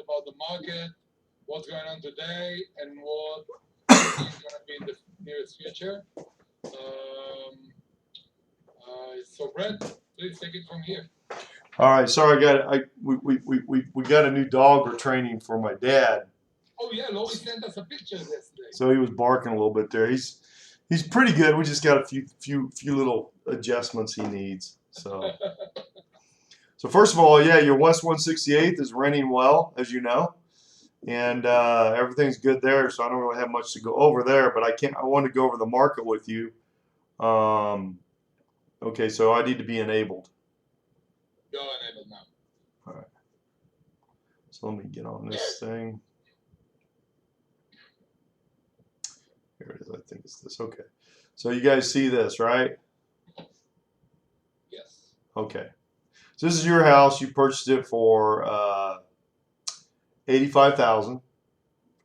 about the market, what's going on today, and what is going to be in the nearest future. So Brett, please take it from here. All right, sorry, we got a new dog we're training for my dad. Oh yeah, Lois sent us a picture yesterday. So he was barking a little bit there. He's pretty good. We just got a few little adjustments he needs. So first of all, yeah, your West 168th is renting well, as you know, and everything's good there. So I don't really have much to go over there, but I want to go over the market with you. Okay, so I need to be enabled. You're enabled now. All right. So let me get on this thing. Here it is. I think it's this. Okay. So you guys see this, right? Yes. Okay. So this is your house. You purchased it for $85,000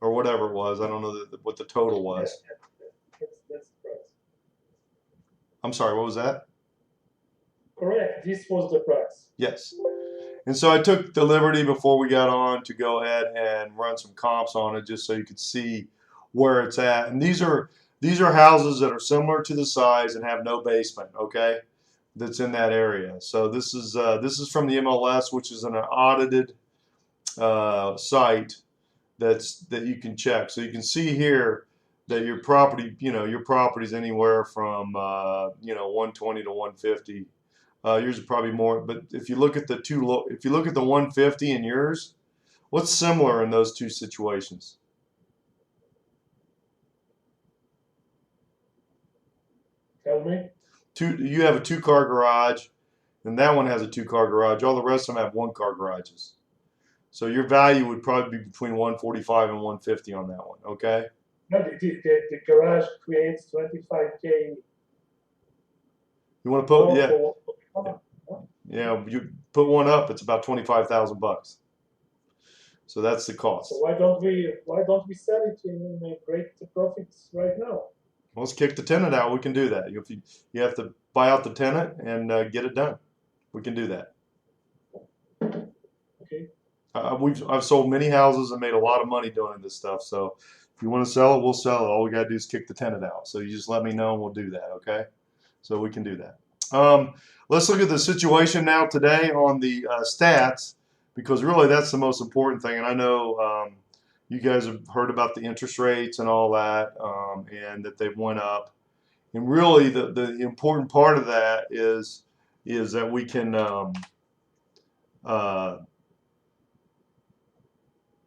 or whatever it was. I don't know what the total was. That's the price. I'm sorry. What was that? Correct. This was the price. Yes. And so I took the liberty before we got on to go ahead and run some comps on it just so you could see where it's at. And these are houses that are similar to the size and have no basement, okay? That's in that area. So this is from the MLS, which is an audited site that you can check. So you can see here that your property, your property's anywhere from 120 to 150. Yours is probably more, but if you look at the 150 in yours, what's similar in those two situations? Tell me. You have a 2-car garage, and that one has a 2-car garage. All the rest of them have 1-car garages. So your value would probably be between 145 and 150 on that one. Okay. No, the garage creates 25K. You want to put yeah, you put one up, it's about $25,000. So that's the cost. So why don't we sell it and make great profits right now? Well, let's kick the tenant out. We can do that. You have to buy out the tenant and get it done. We can do that. Okay. I've sold many houses and made a lot of money doing this stuff. So if you want to sell it, we'll sell it. All we got to do is kick the tenant out. So you just let me know and we'll do that. Okay. So we can do that. Let's look at the situation now today on the stats, because really that's the most important thing. And I know you guys have heard about the interest rates and all that, and that they've went up. And really the important part of that is that we can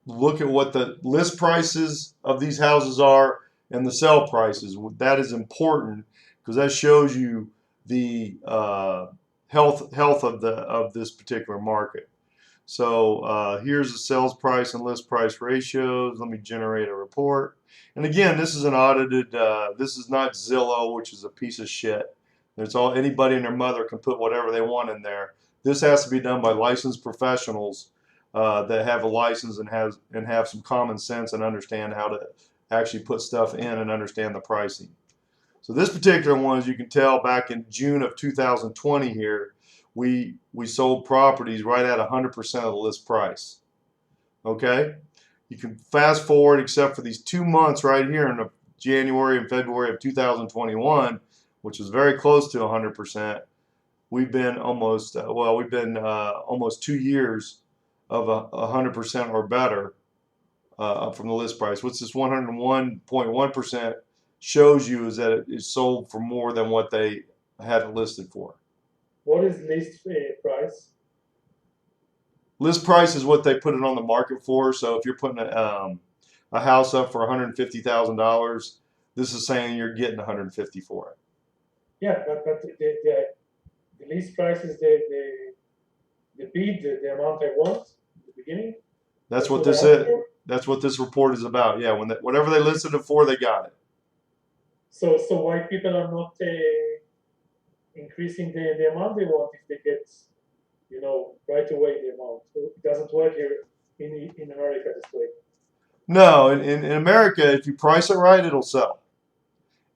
look at what the list prices of these houses are and the sell prices. That is important because that shows you the health of this particular market. So here's the sales price and list price ratios. Let me generate a report. And again, this is an audited. This is not Zillow, which is a piece of shit. It's all anybody and their mother can put whatever they want in there. This has to be done by licensed professionals that have a license and have some common sense and understand how to actually put stuff in and understand the pricing. So this particular one, as you can tell, back in June of 2020 here, we sold properties right at 100% of the list price. Okay? You can fast forward except for these 2 months right here in January and February of 2021, which is very close to 100%. We've been almost, almost 2 years of 100% or better up from the list price. What's this 101.1% shows you is that it is sold for more than what they had it listed for. What is list price? List price is what they put it on the market for. So if you're putting a house up for $150,000, this is saying you're getting $150 for it. Yeah, but the list price is the bid, the amount I want at the beginning. That's what this is. That's what this report is about. Yeah, whatever they listed it for, they got it. So why people are not increasing the amount they want if they get, right away the amount? It doesn't work here in America this way. No, in America, if you price it right, it'll sell.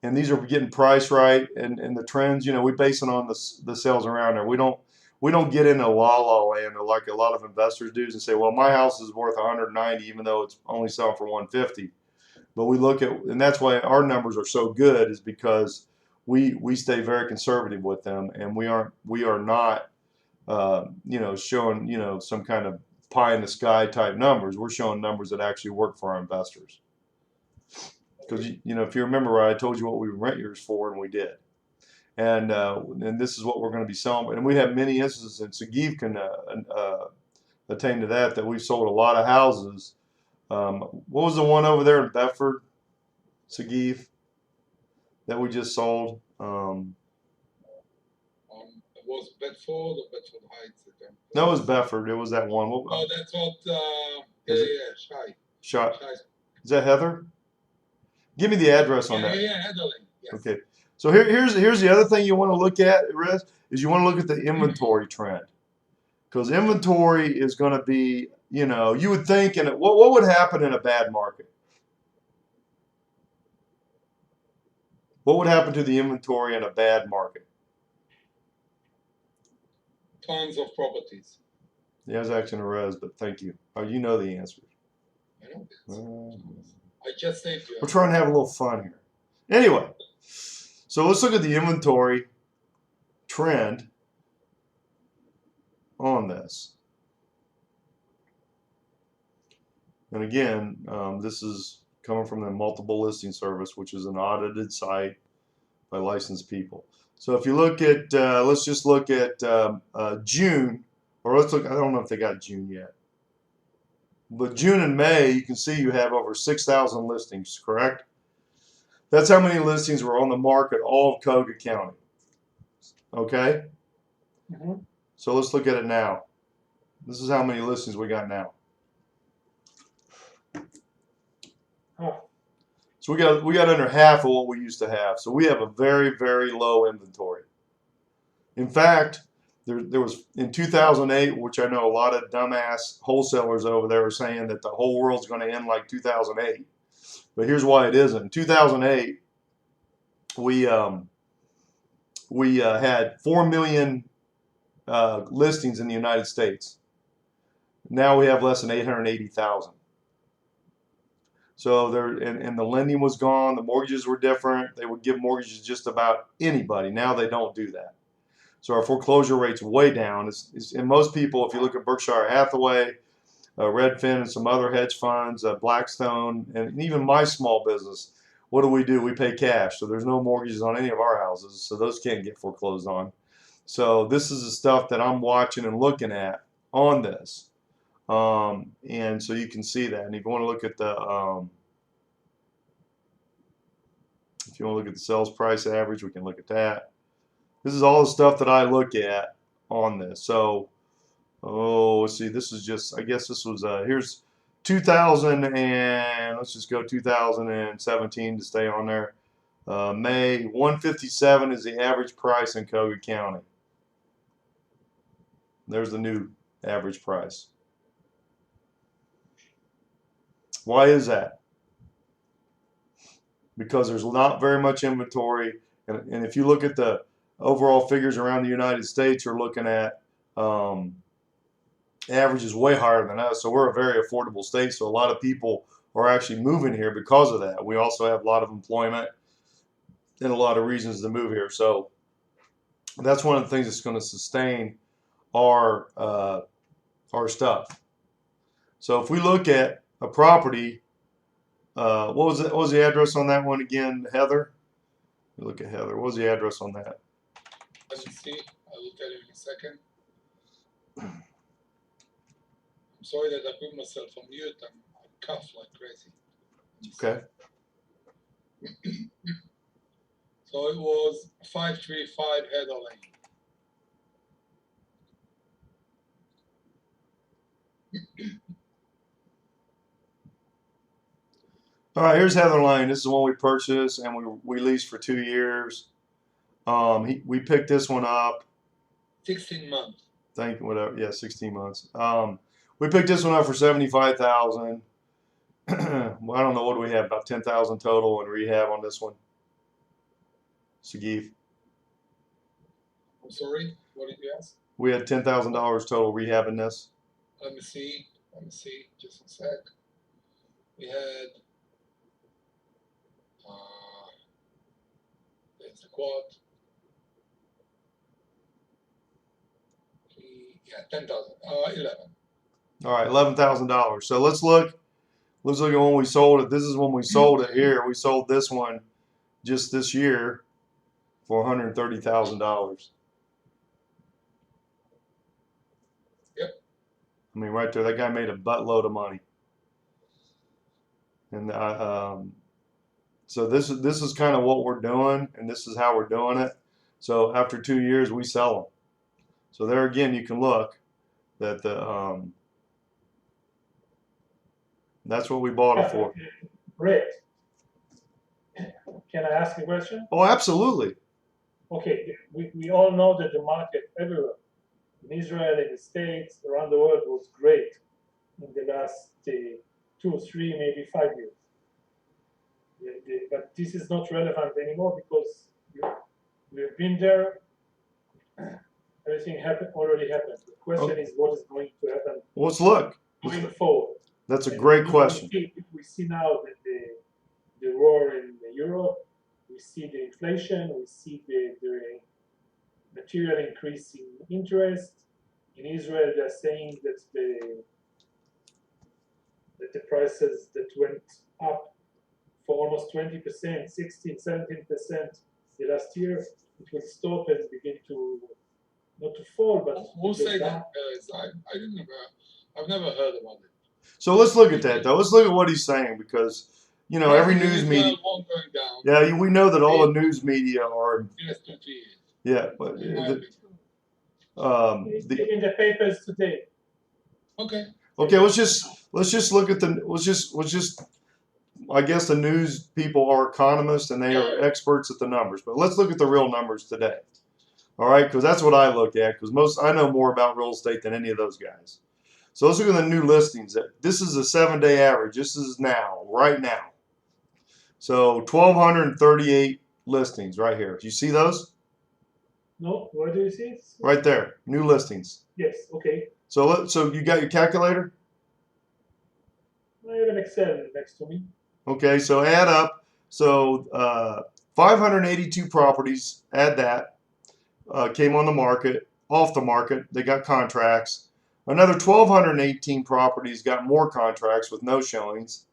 And these are getting priced right, and the trends, we base it on the sales around there. We we don't get into la la land like a lot of investors do and say, well, my house is worth 190 even though it's only selling for 150. But we look at, and that's why our numbers are so good, is because we stay very conservative with them, and we are not showing some kind of pie in the sky type numbers. We're showing numbers that actually work for our investors. Because if you remember right, I told you what we rent yours for, and we did. And this is what we're going to be selling. And we have many instances, and Sagiv can attain to that we've sold a lot of houses. What was the one over there in Bedford, Sagiv, that we just sold? It was Bedford or Bedford Heights? No, it was Bedford. It was that one. Oh, that's what. Shai. Shot. Is that Heather? Give me the address on that. Yeah, Heather. Yes. Okay. So here's the other thing you want to look at, Rez, is you want to look at the inventory trend, because inventory is going to be, you would think, what would happen in a bad market? What would happen to the inventory in a bad market? Tons of properties. Yeah, I was asking Rez, but thank you. Oh, you know the answers. I know this. I just saved you. We're trying to have a little fun here. Anyway, so let's look at the inventory trend on this. And again, this is coming from the multiple listing service, which is an audited site by licensed people. So if you look at, let's just look at June, or let's look, I don't know if they got June yet. But June and May, you can see you have over 6,000 listings, correct? That's how many listings were on the market, all of Coga County. Okay? Mm-hmm. So let's look at it now. This is how many listings we got now. So we got under half of what we used to have. So we have a very, very low inventory. In fact, there was in 2008, which I know a lot of dumbass wholesalers over there are saying that the whole world's going to end like 2008. But here's why it isn't. In 2008, we had 4 million listings in the United States. Now we have less than 880,000. So and the lending was gone. The mortgages were different. They would give mortgages just about anybody. Now they don't do that. So our foreclosure rate's way down. And most people, if you look at Berkshire Hathaway, Redfin, and some other hedge funds, Blackstone, and even my small business, what do? We pay cash. So there's no mortgages on any of our houses. So those can't get foreclosed on. So this is the stuff that I'm watching and looking at on this. And so you can see that. And if you want to look at the sales price average, we can look at that. This is all the stuff that I look at on this. So, let's see. This is just, I guess this was here's 2000 and let's just go 2017 to stay on there. May 157 is the average price in Coga County. There's the new average price. Why is that? Because there's not very much inventory, and if you look at the overall figures around the United States, you're looking at averages way higher than us. So we're a very affordable state, so a lot of people are actually moving here because of that. We also have a lot of employment and a lot of reasons to move here. So that's one of the things that's going to sustain our stuff. So if we look at a property, what was the address on that one again, Heather? Look at Heather. What was the address on that? Let me see. I will tell you in a second. I'm sorry that I put myself on mute. I cough like crazy. Okay. So it was 535 Heather Lane. All right, here's Heather Lane. This is the one we purchased and we leased for 2 years. We picked this one up. 16 months. Whatever. Yeah, 16 months. We picked this one up for $75,000. Well, I don't know, what do we have? About 10,000 total in rehab on this one. Sagiv. I'm sorry. What did you ask? We had $10,000 total rehabbing this. Let me see, just a sec. We had, there's the quote. Yeah, 10,000, 11. All right, $11,000. So let's look at when we sold it. This is when we sold it here. We sold this one just this year for $130,000. Yep. I mean, right there, that guy made a buttload of money. And so this is kind of what we're doing, and this is how we're doing it. So after 2 years, we sell them. So there again, you can look that the that's what we bought it for. Great. Can I ask a question? Oh, absolutely. Okay, we all know that the market everywhere, in Israel, in the States, around the world, was great in the last 2, 3, maybe 5 years. But this is not relevant anymore because we've been there. Everything already happened. The question is what is going to happen. Let's look. Going forward. That's a great question. We see now that the war in Europe, we see the inflation, we see the material increase in interest. In Israel, they're saying that the prices that went up for almost 20%, 16, 17% the last year, it will stop and begin to not to fall, but Who say that? I've never heard about it. So let's look at that though. Let's look at what he's saying because you know every news media. Yeah, we know that all the news media are. Yeah, but in the papers today. Okay. Okay, let's just look at the I guess the news people are economists and they are experts at the numbers, but let's look at the real numbers today. All right, because that's what I look at because I know more about real estate than any of those guys. So let's look at the new listings. This is a 7-day average. This is now, right now. So 1,238 listings right here. Do you see those? No, where do you see it? Right there, new listings. Yes, okay. So you got your calculator? I have an Excel next to me. Okay, so add up. So 582 properties, add that, came on the market, off the market. They got contracts. Another 1,218 properties got more contracts with no showings.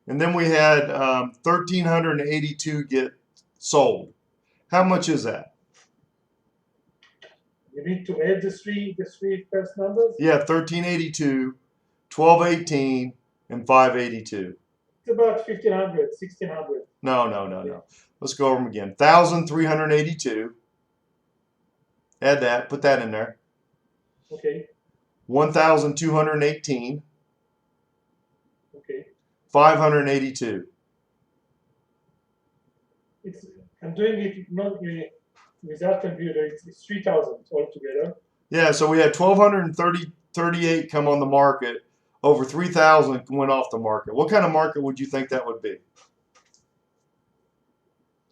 And then we had 1,382 get sold. How much is that? You need to add the three first numbers? Yeah, 1,382, 1,218, and 582. It's about 1,500, 1,600. No. Let's go over them again. 1,382. Add that. Put that in there. Okay. 1,218. Okay. 582. I'm doing it not without computer. It's 3,000 altogether. Yeah, so we had 1,238 come on the market. Over 3,000 went off the market. What kind of market would you think that would be?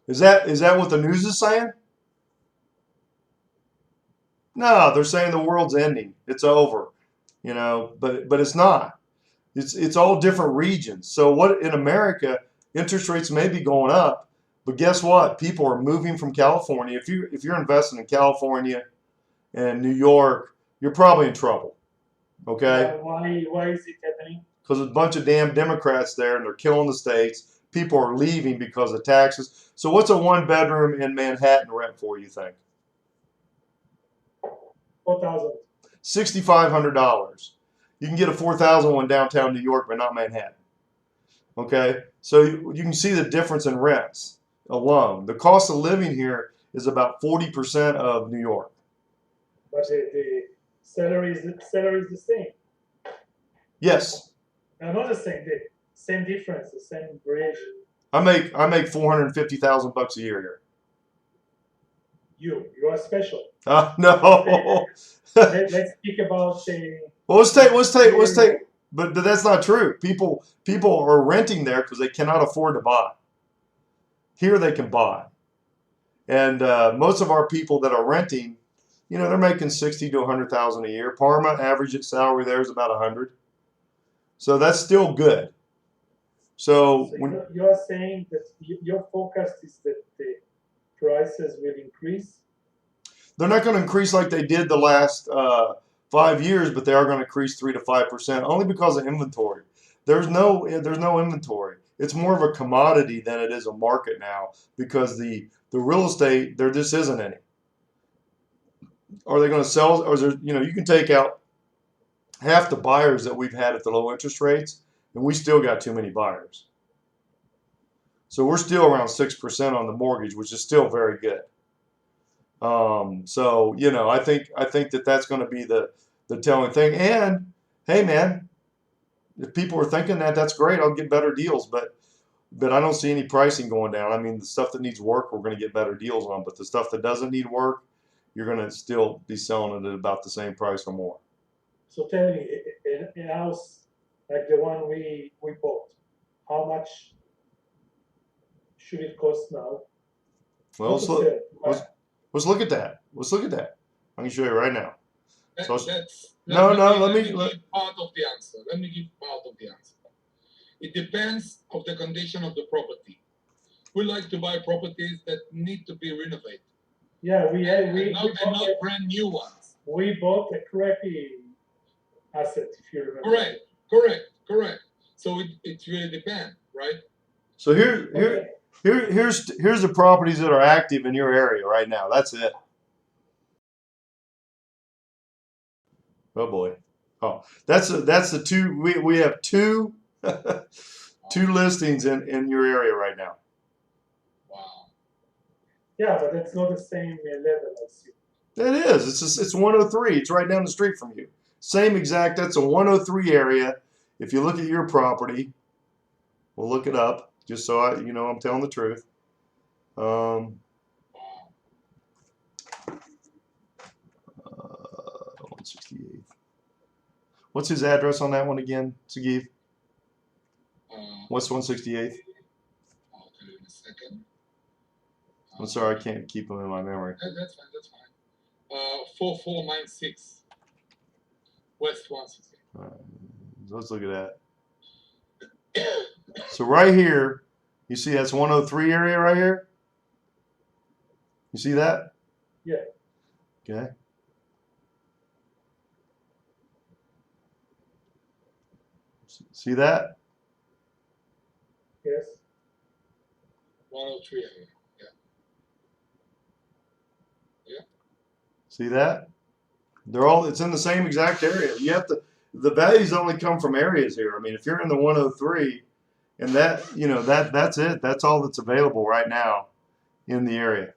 Is that what the news is saying? No, they're saying the world's ending. It's over. You know, but it's not. It's all different regions. So what in America, interest rates may be going up, but guess what? People are moving from California. If you're investing in California and New York, you're probably in trouble. Okay? Why is it happening? Because there's a bunch of damn Democrats there and they're killing the states. People are leaving because of taxes. So what's a 1-bedroom in Manhattan rent for, you think? 4,000. $6,500. You can get a 4,000 one downtown New York, but not Manhattan. Okay? So you can see the difference in rents alone. The cost of living here is about 40% of New York. But the salary is the same. Yes. No, not the same. The same difference, the same variation. I make $450,000 a year here. You are special. No. Let's speak about Well, let's take. But that's not true. People are renting there because they cannot afford to buy. Here they can buy, and most of our people that are renting, you know, they're making 60 to 100,000 a year. Parma, average salary there is about 100. So that's still good. So So when you're saying that your forecast is that the prices will increase? they're not going to increase like they did the last 5 years, but they are going to increase 3 to 5%, only because of inventory. There's no inventory. It's more of a commodity than it is a market now, because the real estate, there just isn't any. Are they going to sell? Or is there, you know, you can take out half the buyers that we've had at the low interest rates, and we still got too many buyers. So we're still around 6% on the mortgage, which is still very good. So you know, I think that that's going to be the telling thing. And hey, man, if people are thinking that, that's great. I'll get better deals, but I don't see any pricing going down. I mean, the stuff that needs work, we're going to get better deals on, but the stuff that doesn't need work, you're going to still be selling it at about the same price or more. So tell me, a house like the one we bought, how much should it cost now? Well, Not to sell. let's look at that. Let's look at that. I can show you right now. So Let let me give part of the answer. Let me give part of the answer. It depends of the condition of the property. We like to buy properties that need to be renovated. Yeah, and not brand new ones. We bought a crappy asset, if you remember. Correct. So it really depends, right? So here's the properties that are active in your area right now. That's it. Oh boy. Oh, that's the two. We have two two listings in your area right now. Wow. Yeah, but that's not the same level as you. It is. It's 103. It's right down the street from you. Same exact. That's a 103 area. If you look at your property, we'll look it up just so you know I'm telling the truth. 168. What's his address on that one again, Sagiv? What's 168? I'll tell you in a second. I'm sorry, I can't keep them in my memory. That's fine. 4496 West 168. Let's look at that. So right here, you see that's 103 area right here? You see that? Yeah. Okay. See that? Yes. 103 area. Yeah. See that? It's in the same exact area. You have to, the values only come from areas here. I mean, if you're in the 103 and that, you know, that's it. That's all that's available right now in the area.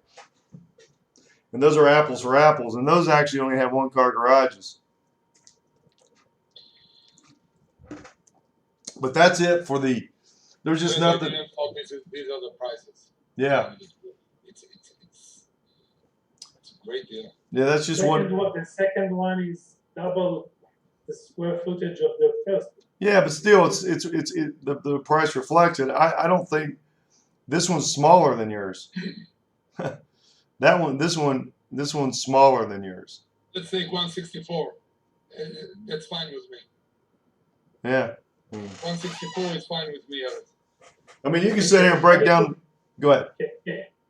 And those are apples for apples, and those actually only have one-car garages. But that's it for the. There's just nothing. These are the prices. Yeah. It's a great deal. Yeah, that's just one. The second one is double the square footage of the first. Yeah, but still, the price reflects it. I don't think this one's smaller than yours. This one's smaller than yours. Let's take 164. That's fine with me. Yeah. 164 is fine with me. I mean, you can sit here and break down. Go ahead.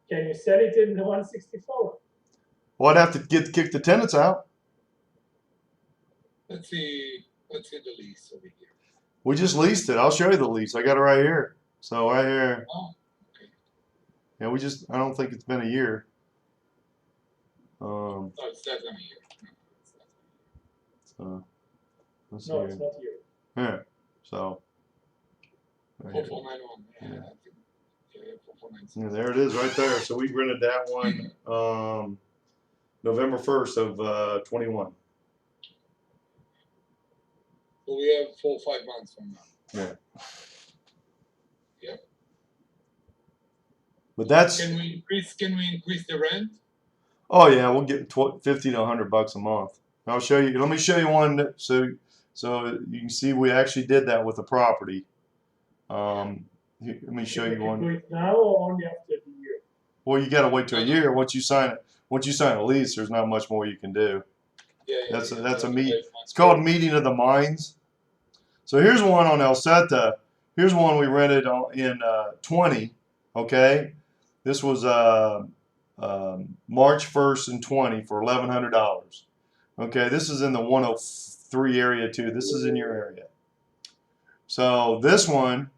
Can you sell it in the 164? Well, I'd have to kick the tenants out. Let's see the lease over here. We just leased it. I'll show you the lease. I got it right here. So right here. Oh, okay. Yeah, I don't think it's been a year. No, it's less than a year. So let's see No, here. it's not here. Yeah. So. Right here. 4491. Yeah, I think. Yeah, 4496. Yeah, there it is right there. So we rented that one November 1st of 21. So we have 4 or 5 months from now. Yeah. Yep. But that's. Can we increase the rent? Oh yeah, we'll get 50 to $100 a month. I'll show you. Let me show you one so you can see we actually did that with the property. Let me show you one. Do it now or only after the year? Well, you got to wait till a year once you sign it. once you sign a lease, there's not much more you can do. Yeah, yeah, That's yeah. a very meet. fun. It's called Meeting of the Minds. So here's one on El Seta. Here's one we rented in 20. Okay, this was March 1st and 20 for $1,100. Okay, this is in the 103 area too. This is in your area. So this one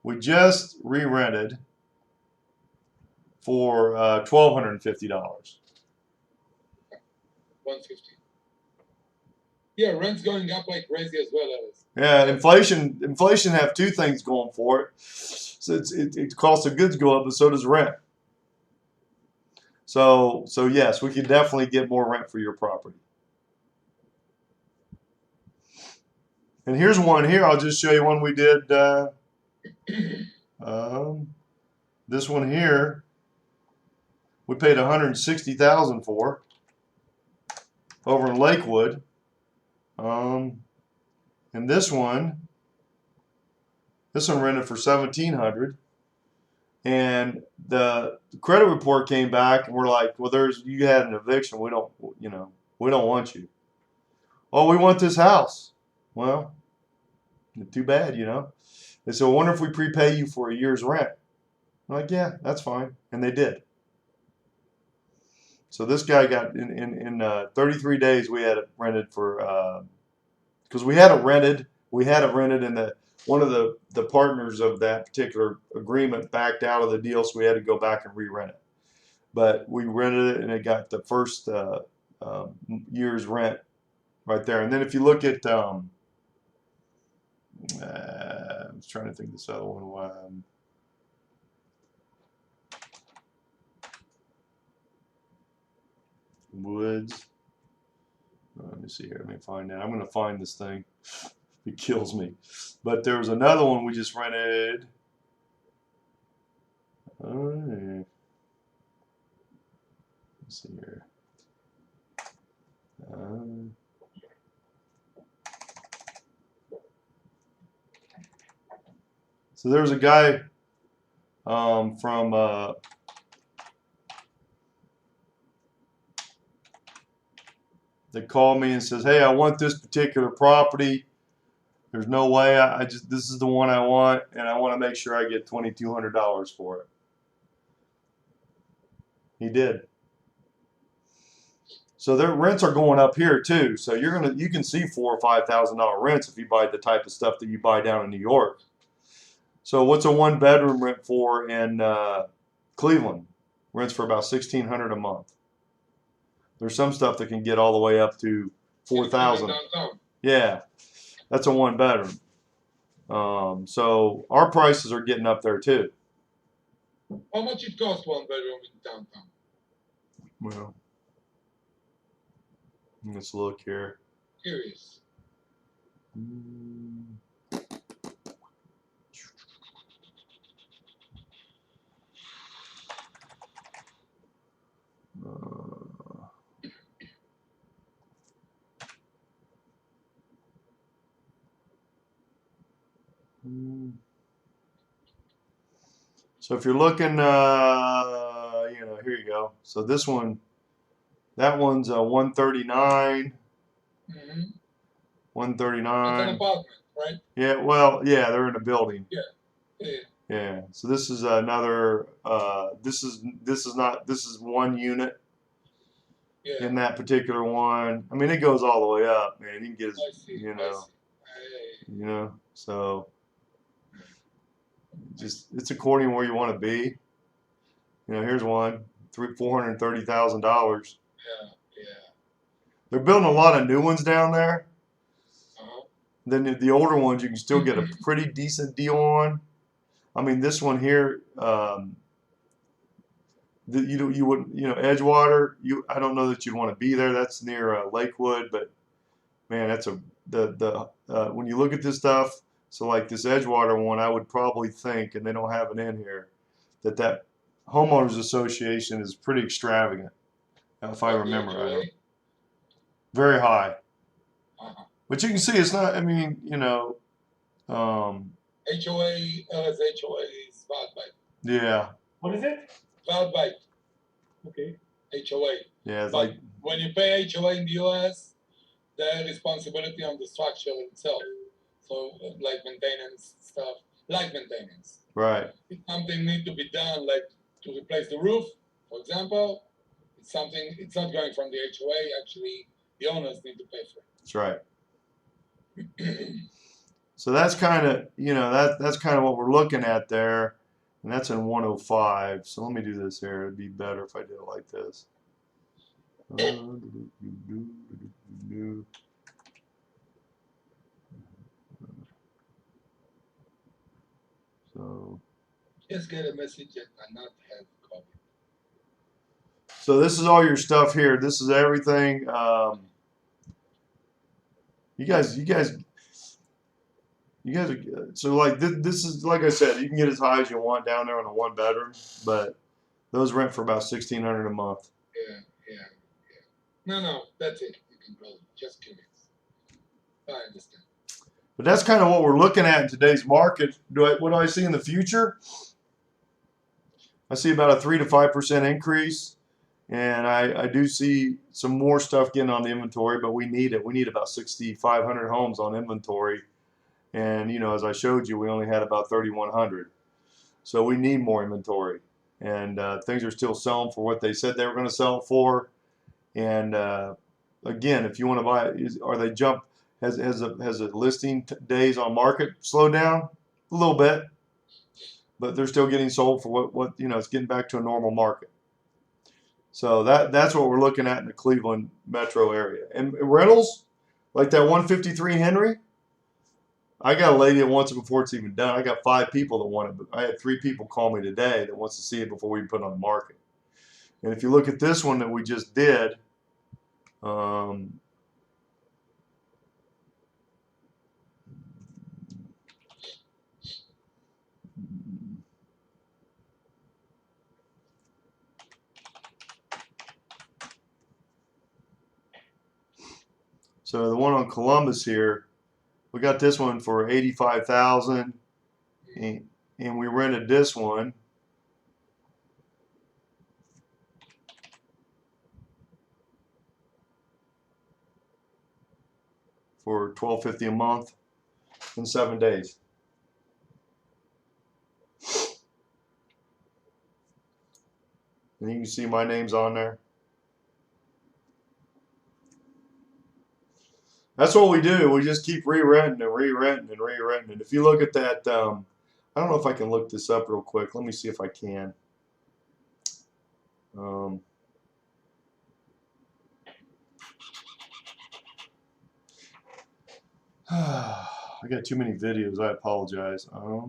we just re-rented for $1,250. 150. Yeah, rent's going up like crazy as well, Alice. Yeah, inflation have two things going for it. So it cost of goods go up, but so does rent. So yes, we can definitely get more rent for your property. And here's one here. I'll just show you one we did. This one here, we paid $160,000 for over in Lakewood. And this one rented for $1,700. And the credit report came back, and we're like, well, you had an eviction. We don't want you. Oh, we want this house. Well, too bad, They said, I wonder if we prepay you for a year's rent. I'm like, yeah, that's fine. And they did. So this guy got in 33 days. We had it rented for because we had it rented. And one of the partners of that particular agreement backed out of the deal, so we had to go back and re-rent it. But we rented it, and it got the first year's rent right there. And then if you look at, I was trying to think of this other one. Woods. Let me see here. Let me find that. I'm going to find this thing. It kills me. But there was another one we just rented. Yeah. Let's see here. So there was a guy from that called me and says, hey, I want this particular property. There's no way. This is the one I want, and I want to make sure I get $2,200 for it. He did. So their rents are going up here too. So you can see $4,000 or $5,000 rents if you buy the type of stuff that you buy down in New York. So what's a one-bedroom rent for in Cleveland? Rents for about $1,600 a month. There's some stuff that can get all the way up to $4,000. Yeah, that's a one-bedroom. So our prices are getting up there too. How much it costs one bedroom in downtown? Well, let's look here. Curious. So if you're looking, here you go. So this one, that one's 139. Mm-hmm. 139. It's an apartment, right? Yeah, well, yeah, they're in a building. Yeah. Yeah. Yeah. So this is another. This is one unit. Yeah. In that particular one. I mean, it goes all the way up, man. You can get, I see. so just it's according to where you want to be. Here's one, $430,000. Yeah. They're building a lot of new ones down there. Uh-huh. Then the older ones you can still get a pretty decent deal on. I mean, this one here, you wouldn't, Edgewater. I don't know that you'd want to be there. That's near Lakewood, but man, that's when you look at this stuff. So like this Edgewater one, I would probably think, and they don't have it in here, that homeowners association is pretty extravagant, if I remember right. Very high. Uh-huh. But you can see it's not. I mean, HOA, LS HOA is Waldbeit. Yeah. What is it? Waldbeit. Okay. HOA. Yeah, it's But like when you pay HOA in the US, their responsibility on the structure itself. So like maintenance stuff, like maintenance. right. If something need to be done, like to replace the roof, for example, it's something. It's not going from the HOA. Actually, the owners need to pay for That's right. it. So that's kind of, that's kind of what we're looking at there, and that's in 105. So let me do this here. It'd be better if I did it like this. So, Just get a message and not have COVID. so this is all your stuff here. This is everything. You guys. So like this is like I said, you can get as high as you want down there on a 1-bedroom, but those rent for about $1,600 a month. Yeah. No, that's it. You can go. Just curious. I understand. But that's kind of what we're looking at in today's market. What do I see in the future? I see about a 3 to 5% increase, and I do see some more stuff getting on the inventory, but we need it. We need about 6,500 homes on inventory, and as I showed you, we only had about 3,100. So we need more inventory, and things are still selling for what they said they were going to sell it for. And again, if you want to buy, are they jump? Has a listing days on market slowed down a little bit, but they're still getting sold for what it's getting back to a normal market. So that's what we're looking at in the Cleveland metro area. And rentals, like that 153 Henry, I got a lady that wants it before it's even done. I got 5 people that want it, but I had 3 people call me today that wants to see it before we put it on the market. And if you look at this one that we just did, so the one on Columbus here, we got this one for 85,000, and we rented this one for $1,250 a month in 7 days. And you can see my name's on there. That's what we do. We just keep re-renting and re-renting and re-renting. And if you look at that, I don't know if I can look this up real quick. Let me see if I can. I got too many videos. I apologize. Let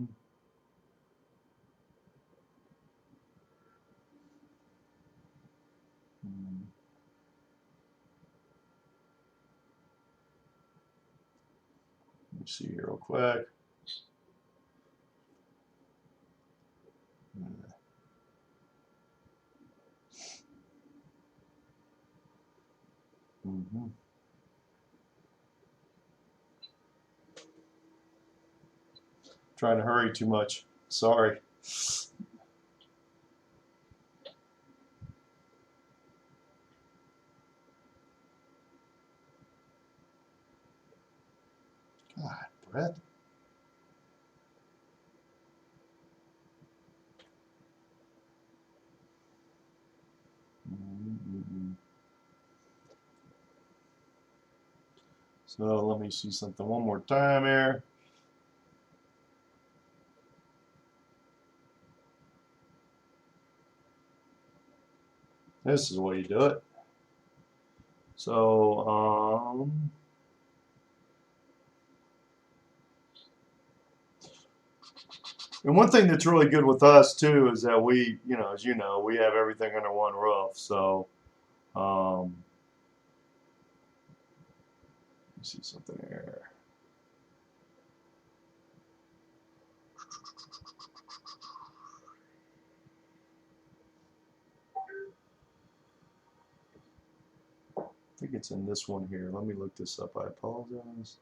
me see here real quick. Trying to hurry too much. Sorry. God, Brett. So let me see something one more time here. This is the way you do it. So, and one thing that's really good with us too is that we, as you know, we have everything under one roof. So, let me see something here. I think it's in this one here. Let me look this up. I apologize.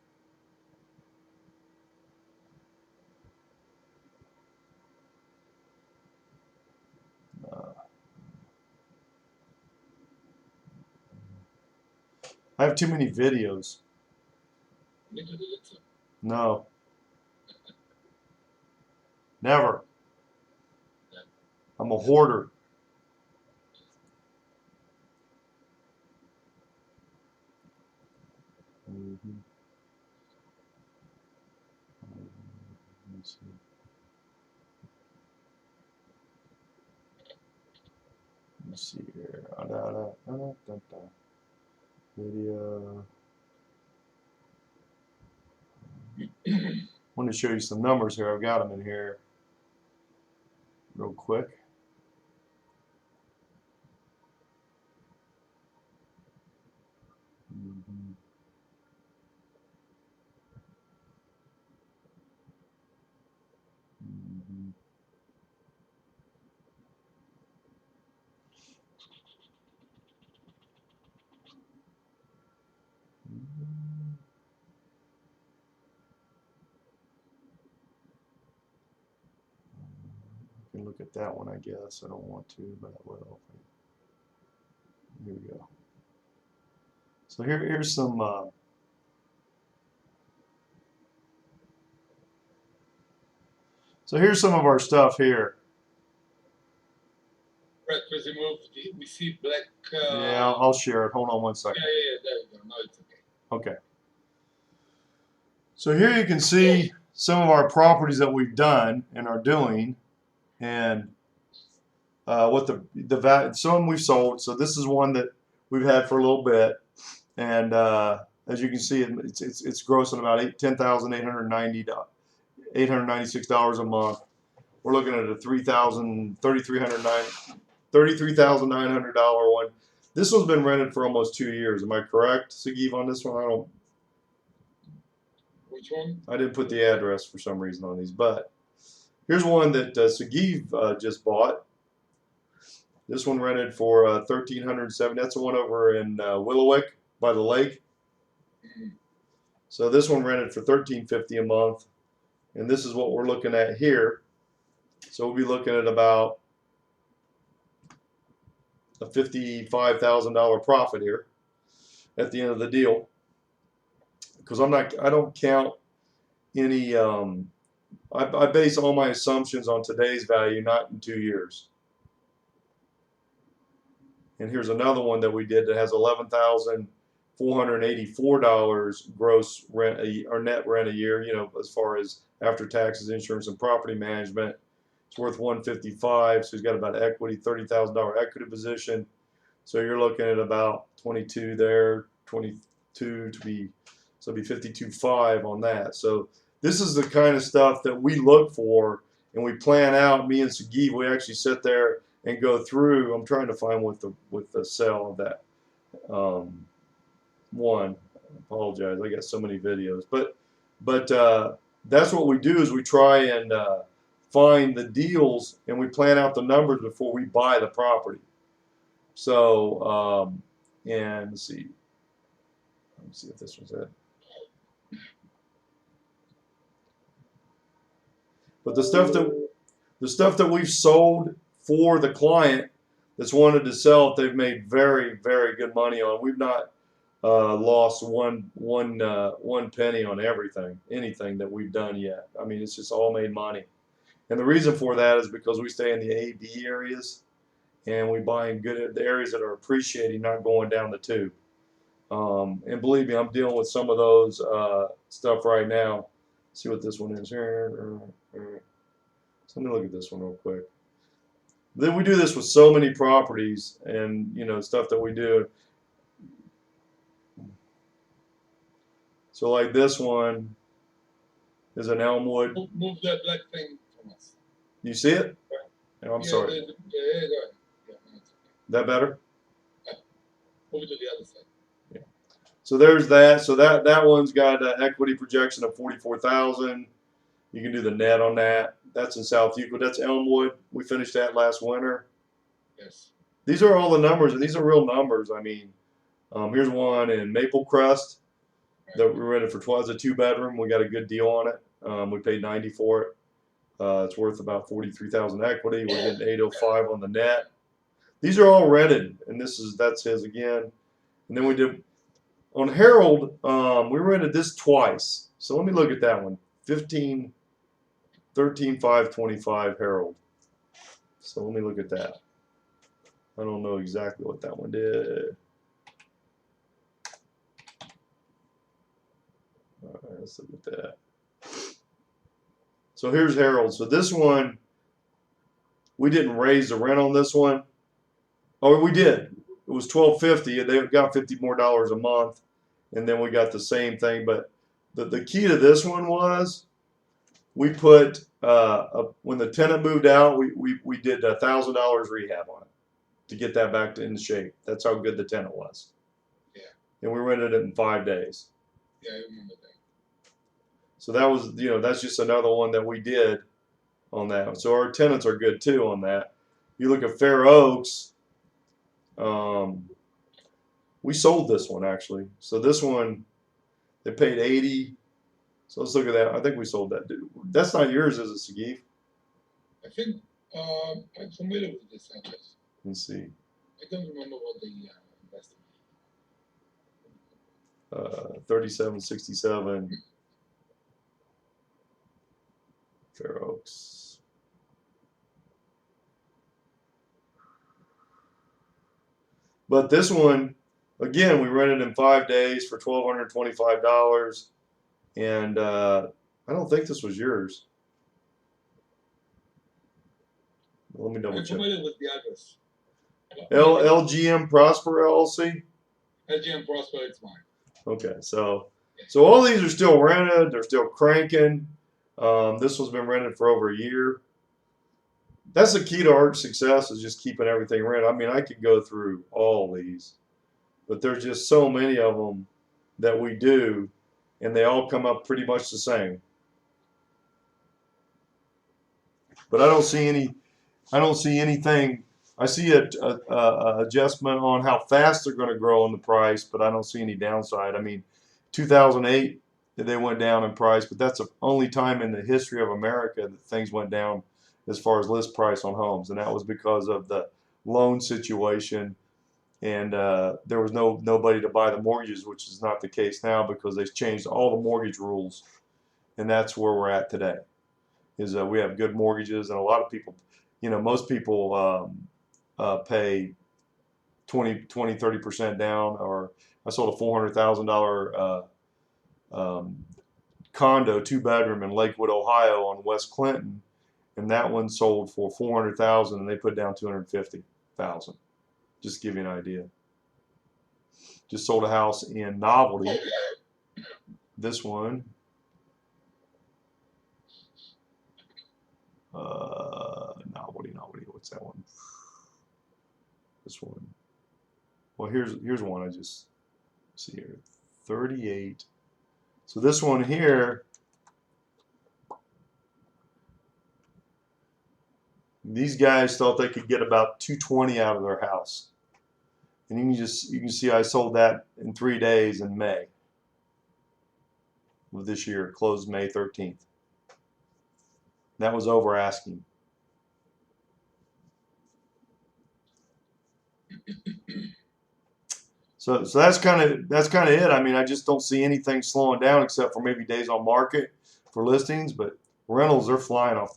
I have too many videos. You need to delete some. No. Never. I'm a hoarder. Mm-hmm. Let's see. Let's see here. Video. I want to show you some numbers here. I've got them in here real quick. Mm-hmm. Mm-hmm. You can look at that one, I guess. I don't want to, but I will. Here we go. So here's some. So here's some of our stuff here. Right, because we see black. Yeah, I'll share it. Hold on one second. Yeah, there you go. Now it's okay. Okay. So here you can see some of our properties that we've done and are doing, and what the value. Some we've sold. So this is one that we've had for a little bit, and as you can see, it's grossing about $896 a month. We're looking at a $33,900 one. This one's been rented for almost 2 years. Am I correct, Sagiv, on this one? Which one? I didn't put the address for some reason on these, but here's one that Sagiv just bought. This one rented for $1,370. That's the one over in Willowick by the lake. So this one rented for $1,350 a month, and this is what we're looking at here. So we'll be looking at about a $55,000 profit here at the end of the deal, because I don't count any. I base all my assumptions on today's value, not in 2 years. And here's another one that we did that has $11,484 gross rent or net rent a year. You know, as far as after taxes, insurance, and property management. It's worth $155, so he's got about equity, $30,000 equity position. So you're looking at about 22 there, 22 to be, so it'd be 52.5 on that. So this is the kind of stuff that we look for and we plan out. Me and Sagiv, we actually sit there and go through. I'm trying to find with the sale of that one. I apologize, I got so many videos, but that's what we do is we try and find the deals, and we plan out the numbers before we buy the property. So, and let's see if this was it. But the stuff that we've sold for the client that's wanted to sell it, they've made very, very good money on. We've not lost one penny on anything that we've done yet. I mean, it's just all made money. And the reason for that is because we stay in the A, B areas, and we buy in the areas that are appreciating, not going down the tube. And believe me, I'm dealing with some of those stuff right now. Let's see what this one is here. So let me look at this one real quick. Then we do this with so many properties, and stuff that we do. So like this one is an Elmwood. Move that black thing from us. You see it? Oh, I'm sorry. Yeah, go ahead. Yeah, no, it's okay. That better? Move it to the other side. Yeah. So there's that. So that one's got an equity projection of 44,000. You can do the net on that. That's in South Euclid. That's Elmwood. We finished that last winter. Yes. These are all the numbers, and these are real numbers. I mean, here's one in Maple Crest that we rented for 12. It's a 2-bedroom. We got a good deal on it. We paid $90 for it. It's worth about 43,000 equity. We're getting 805 on the net. These are all rented, and that's his again. And then we did on Harold, we rented this twice. So let me look at that one. 13/5/25 Harold. So let me look at that. I don't know exactly what that one did. All right, let's look at that. So here's Harold. So this one, we didn't raise the rent on this one. Oh, we did. It was $12.50, and they got $50 more a month, and then we got the same thing. But the key to this one was we put when the tenant moved out, we did $1,000 rehab on it to get that back into shape. That's how good the tenant was. Yeah. And we rented it in 5 days. Yeah, I remember that. So that was, that's just another one that we did on that. So our tenants are good too on that. You look at Fair Oaks, we sold this one actually. So this one, they paid $80. So let's look at that. I think we sold that. That's not yours, is it, Sagif? I think I'm familiar with this address. Let's see. I don't remember what the invested. 3767 Fair Oaks. But this one, again, we rented in 5 days for $1,225, and I don't think this was yours. Let me double I'm check. familiar with the address. LGM Prosper LLC. LGM Prosper, it's mine. Okay, so all these are still rented. They're still cranking. This one's been rented for over a year. That's the key to our success, is just keeping everything rented. I mean, I could go through all these, but there's just so many of them that we do, and they all come up pretty much the same. But I don't see anything. I see a adjustment on how fast they're going to grow in the price, but I don't see any downside. I mean, 2008 they went down in price, but that's the only time in the history of America that things went down as far as list price on homes, and that was because of the loan situation, and there was nobody to buy the mortgages, which is not the case now because they've changed all the mortgage rules, and that's where we're at today. Is we have good mortgages, and a lot of people, most people pay 20-30% down. Or I sold a $400,000 condo, 2-bedroom in Lakewood, Ohio, on West Clinton, and that one sold for $400,000, and they put down $250,000. Just to give you an idea. Just sold a house in Novelty. This one. Novelty. What's that one? This one. Well, here's one I just see here. 38. So this one here, these guys thought they could get about $220 out of their house, and you can see I sold that in 3 days in May of this year. It closed May 13th. That was over asking. So that's kind of it. I mean, I just don't see anything slowing down except for maybe days on market for listings, but rentals, they're flying off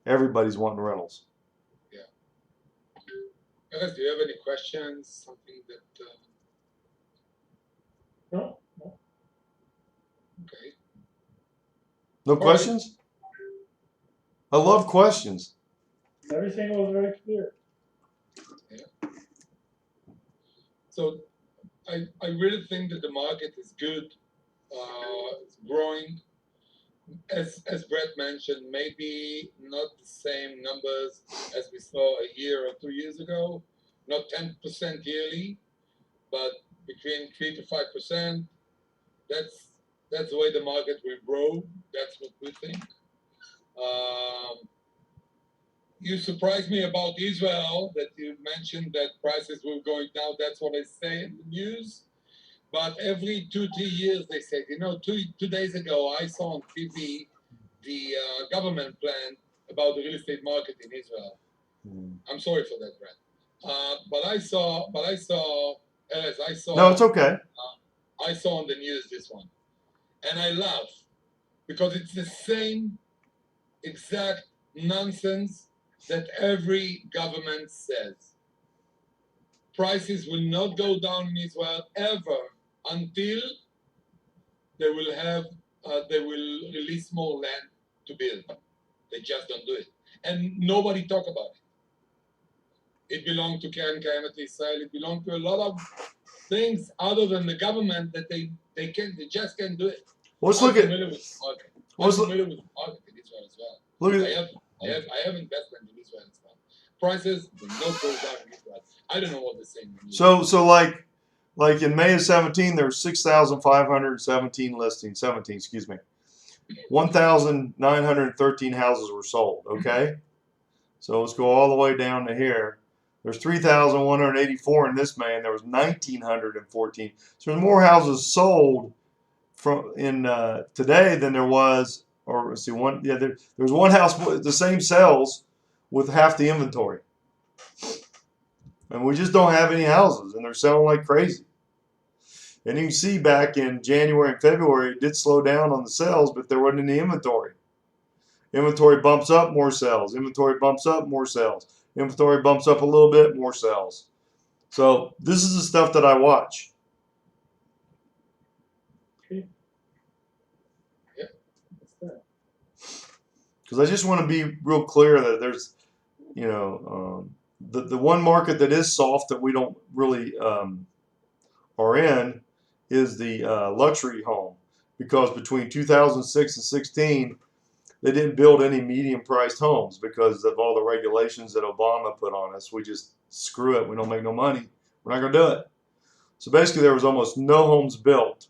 everybody's wanting rentals. Yeah. Guys, do you have any questions? Something that No. okay. No questions? I love questions. Everything was very clear. So I really think that the market is good. It's growing. As Brett mentioned, maybe not the same numbers as we saw a year or 2 years ago, not 10% yearly, but between 3 to 5%. That's the way the market will grow. That's what we think. You surprised me about Israel, that you mentioned that prices were going down. That's what I say in the news. But every 2-3 years, they say, two days ago, I saw on TV the government plan about the real estate market in Israel. I'm sorry for that, Brad. But I saw As I saw, No, it's okay. I saw on the news this one, and I laugh because it's the same exact nonsense that every government says. Prices will not go down in Israel ever until they will release more land to build. They just don't do it, and nobody talk about it. It belonged to Karen Kayemet Israel. It belonged to a lot of things other than the government that they just can't do it. Let's look at. familiar with the market. I'm Let's familiar with the market in Israel as well. look I at. have investment in Israel as well. Prices will not go down in Israel. I don't know what they're saying. So like in May of 17, there were 6,517 listings. 17, excuse me. 1,913 houses were sold. Okay, so let's go all the way down to here. There's 3,184 in this May, and there was 1,914. So there's more houses sold from in today than there was. Or let's see, there was one house with the same sales with half the inventory. And we just don't have any houses, and they're selling like crazy. And you can see back in January and February, it did slow down on the sales, but there wasn't any inventory. Inventory bumps up, more sales. Inventory bumps up, more sales. Inventory bumps up a little bit, more sales. So this is the stuff that I watch. Okay. Yep. That's that. Because I just want to be real clear that there's, the one market that is soft that we don't really are in is the luxury home, because between 2006 and 16 they didn't build any medium priced homes because of all the regulations that Obama put on us. We just screw it, we don't make no money, we're not going to do it. So basically there was almost no homes built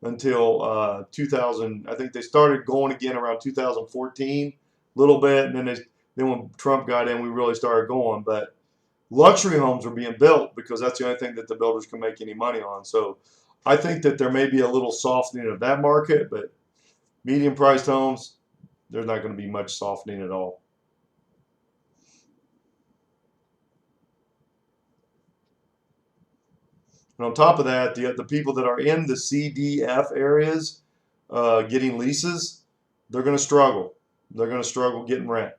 until 2000. I think they started going again around 2014 a little bit, and then when Trump got in we really started going. But luxury homes are being built because that's the only thing that the builders can make any money on. So I think that there may be a little softening of that market, but medium priced homes, there's not going to be much softening at all. And on top of that, the people that are in the CDF areas getting leases, they're going to struggle. They're going to struggle getting rent.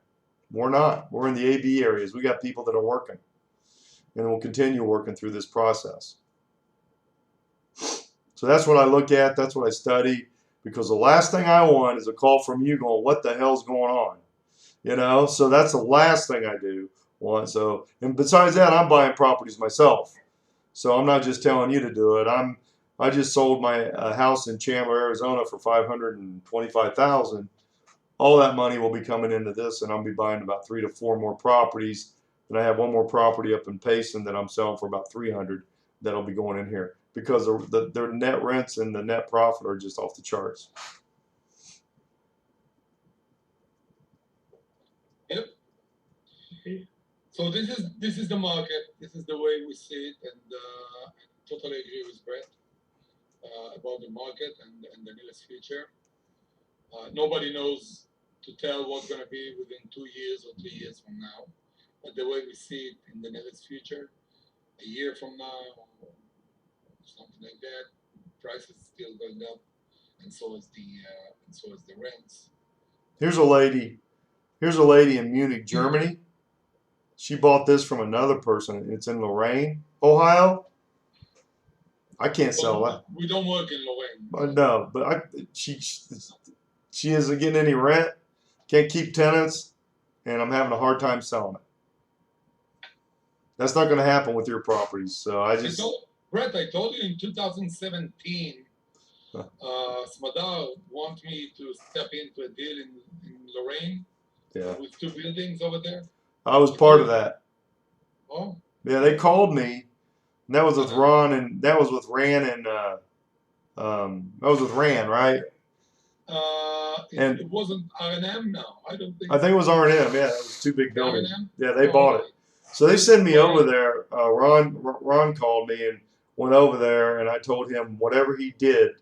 We're not. We're in the AB areas. We got people that are working, and we'll continue working through this process. So that's what I look at. That's what I study, because the last thing I want is a call from you going, what the hell's going on? So that's the last thing I do want. So, and besides that, I'm buying properties myself. So I'm not just telling you to do it. I just sold my house in Chandler, Arizona for $525,000. All that money will be coming into this, and I'll be buying about 3 to 4 more properties. And I have one more property up in Payson that I'm selling for about $300 that'll be going in here, because their net rents and the net profit are just off the charts. Yep. So this is the market. This is the way we see it, and I totally agree with Brett about the market and the nearest future. Nobody knows to tell what's going to be within 2 years or 3 years from now, but the way we see it in the nearest future, a year from now, or something like that, prices still going up, and so is the rents. Here's a lady in Munich, Germany. She bought this from another person. It's in Lorraine, Ohio. I can't sell that. We don't work in Lorraine. No, but she isn't getting any rent, can't keep tenants, and I'm having a hard time selling it. That's not going to happen with your properties. So Brett, I told you in 2017, Smadar want me to step into a deal in Lorraine. Yeah. With 2 buildings over there. I was part of that. Oh. Yeah, they called me. And that was with Ron, and that was with Ran, and that was with Ran, right? It wasn't R&M now. I don't think. I think it was R&M. Yeah, it was 2 big buildings. R&M? Yeah, they bought it. So they sent me over there. Ron called me and went over there, and I told him whatever he did,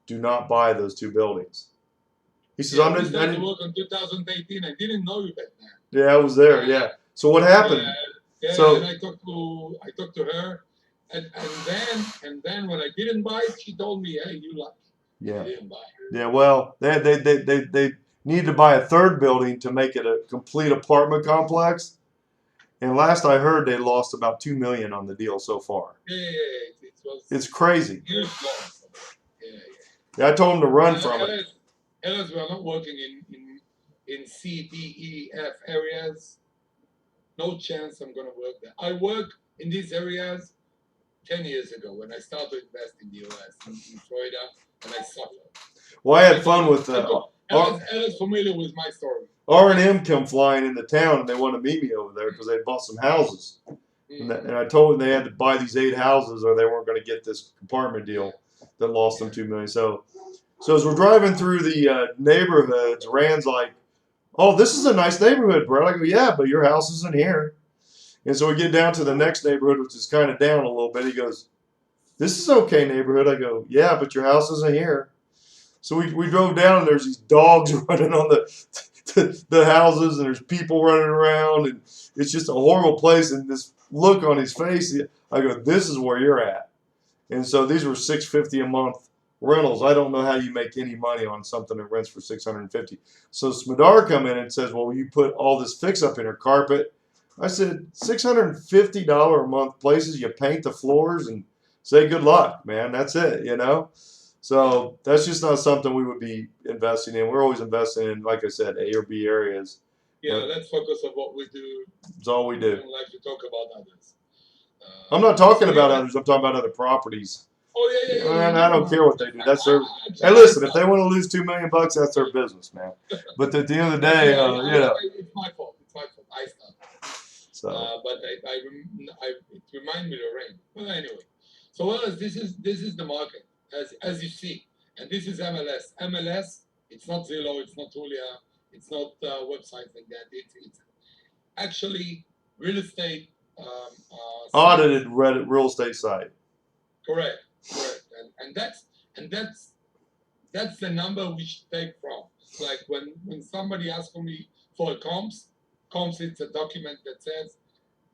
do not buy those 2 buildings. He says, I started to work in 2018. I didn't know you back then. Yeah, I was there. Yeah. So what happened? Yeah. So and I talked to her, And then when I didn't buy it, she told me, "Hey, you lucky. Yeah. You didn't buy it." Yeah, well, they need to buy a third building to make it a complete apartment complex. And last I heard, they lost about $2 million on the deal so far. Yeah. It was It's crazy. huge loss. Yeah. Yeah, I told them to run from it. Unless we are not working in C, D, E, F areas, no chance I'm gonna work there. I work in these areas 10 years ago when I started to invest in the US, in Florida, and I suffered. Well, I had fun with Ella's familiar with my story. R&M come flying into town, and they want to meet me over there because they bought some houses. And I told them they had to buy these 8 houses or they weren't going to get this apartment deal that lost them $2 million. So as we're driving through the neighborhoods, Rand's like, "Oh, this is a nice neighborhood, bro." I go, "Yeah, but your house isn't here." And so we get down to the next neighborhood, which is kind of down a little bit. He goes, "This is an okay neighborhood." I go, "Yeah, but your house isn't here." So we drove down, and there's these dogs running on the houses, and there's people running around, and it's just a horrible place. And this look on his face, I go, "This is where you're at." And so these were $650 a month rentals. I don't know how you make any money on something that rents for $650. So Smadar come in and says, "Well, you put all this fix up in her carpet." I said, $650 a month places, you paint the floors and say good luck, man. That's it, you know? So that's just not something we would be investing in. We're always investing in, like I said, A or B areas. Yeah, let's focus on what we do. It's all we do. I don't like to talk about others. I'm not talking about others. I'm talking about other properties. Oh, yeah. And I don't care what they do. That's their. Hey, listen, if they want to lose $2 million, that's their business, man. But at the end of the day, you know. It's my fault. I started. So. But it reminds me of rain. But anyway, so this is the market as you see, and this is MLS. MLS, it's not Zillow, it's not Julia, it's not websites like that. It's actually real estate. Audited Reddit real estate site. Correct, and that's the number we should take from. Like when somebody asks me for a comps, it's a document that says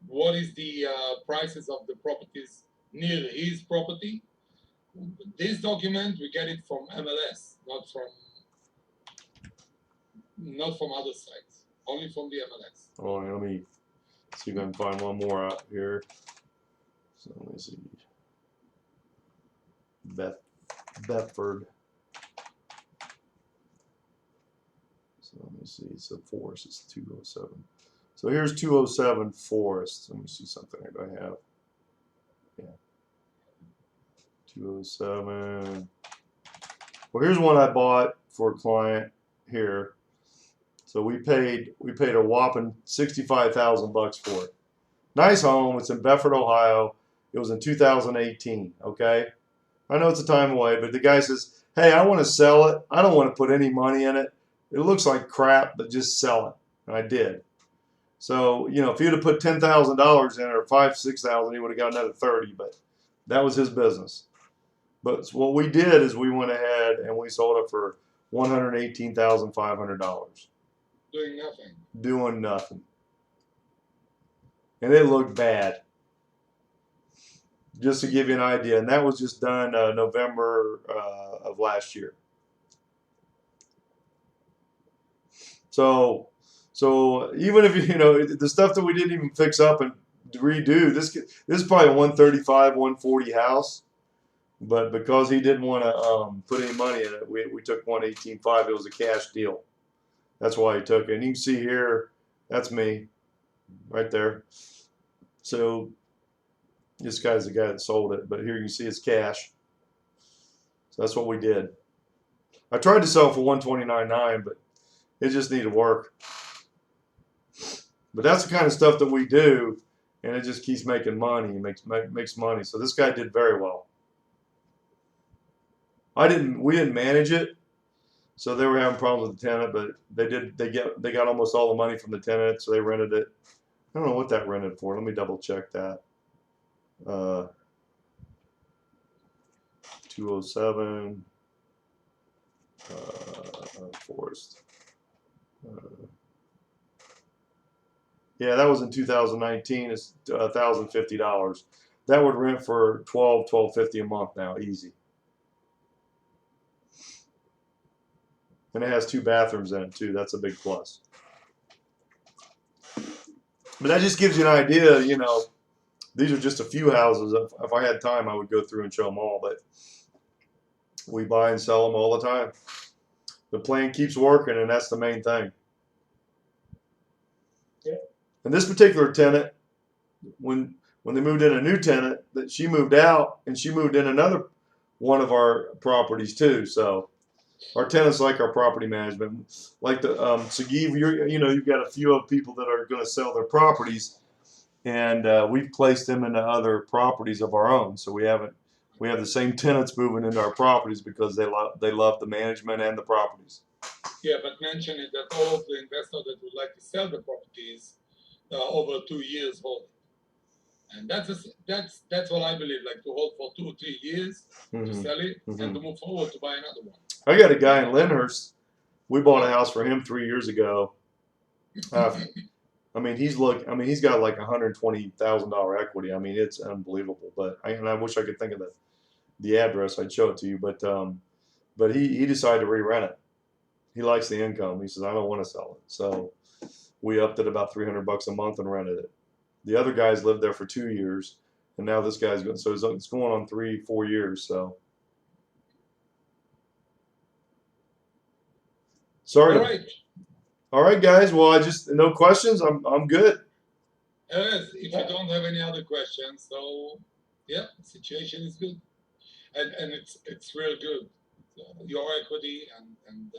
what is the prices of the properties near his property. This document we get it from MLS, not from other sites, only from the MLS. Oh, let me see if I can find one more out here. So let me see. Bedford. So let me see. So Forest is 207. So here's 207 Forest. Let me see something I have. Yeah. 207. Well, here's one I bought for a client here. So we paid a whopping $65,000 for it. Nice home. It's in Bedford, Ohio. It was in 2018. Okay. I know it's a time away, but the guy says, "Hey, I want to sell it. I don't want to put any money in it. It looks like crap, but just sell it." And I did. So, you know, if he'd have put $10,000 in it, or $5,000-6,000, he would have got another 30. But that was his business. But what we did is we went ahead and we sold it for $118,500. Doing nothing. Doing nothing. And it looked bad. Just to give you an idea, and that was just done November of last year. So even if you know the stuff that we didn't even fix up and redo, this is probably a 135, 140 house, but because he didn't want to put any money in it, we took 118.5. It was a cash deal. That's why he took it. And you can see here, that's me, right there. So. This guy's the guy that sold it, but here you can see it's cash. So that's what we did. I tried to sell it for $129.9, but it just needed work. But that's the kind of stuff that we do, and it just keeps making money. Makes money. So this guy did very well. We didn't manage it, so they were having problems with the tenant, but they got almost all the money from the tenant, so they rented it. I don't know what that rented for. Let me double check that. 207 Forest. Yeah, that was in 2019. It's $1,050. that would rent for $12.50 a month now, easy. And it has 2 bathrooms in it too. That's a big plus. But that just gives you an idea, you know, these are just a few houses. If I had time, I would go through and show them all, but we buy and sell them all the time. The plan keeps working, and that's the main thing. Yeah. And this particular tenant, when they moved in a new tenant, that she moved out, and she moved in another one of our properties too. So our tenants like our property management, like the Sagiv. You've got a few of people that are going to sell their properties, and we've placed them into other properties of our own. So we have the same tenants moving into our properties because they love the management and the properties. Yeah, but mention it that all of the investors that would like to sell the properties over 2 years hold. And that's what I believe, like to hold for 2 or 3 years to sell it and to move forward to buy another one. I got a guy in Lyndhurst. We bought a house for him 3 years ago. I mean, he's got like $120,000 equity. I mean, it's unbelievable. But I wish I could think of the address. I'd show it to you. But he decided to re-rent it. He likes the income. He says, I don't want to sell it. So we upped it about $300 a month and rented it. The other guys lived there for 2 years, and now this guy's going. So it's going on 3-4 years. So sorry. All right. All right, guys. Well, no questions. I'm good. Yes, if you don't have any other questions, so yeah, the situation is good, and it's real good. Your equity and